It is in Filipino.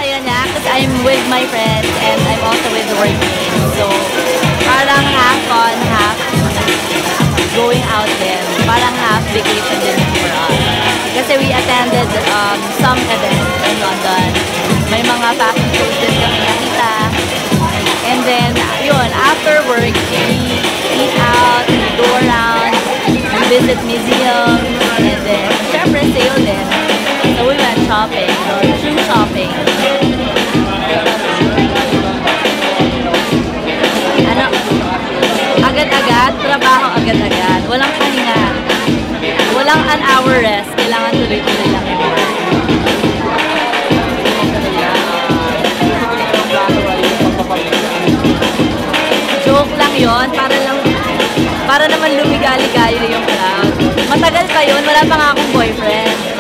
saya niya kasi I'm with my friends and I'm also with the workmates. So, parang half fun, half going out din. Parang half vacation din for us. Kasi we attended some events in London. May mga fashion shows din kami nakita. And then, yun, after work, we eat out, we go around, we visit museums, and then, syempre, sale din. So we went shopping, shoe shopping. Ano? Agad-agad, trabaho agad-agad. Walang pahinga. Walang an hour rest. Kailangan tuloy-tuloy lang yung work. Joke lang yon, para naman lumigaligaya yung crowd. Matagal pa yun, wala pa nga akong boyfriend.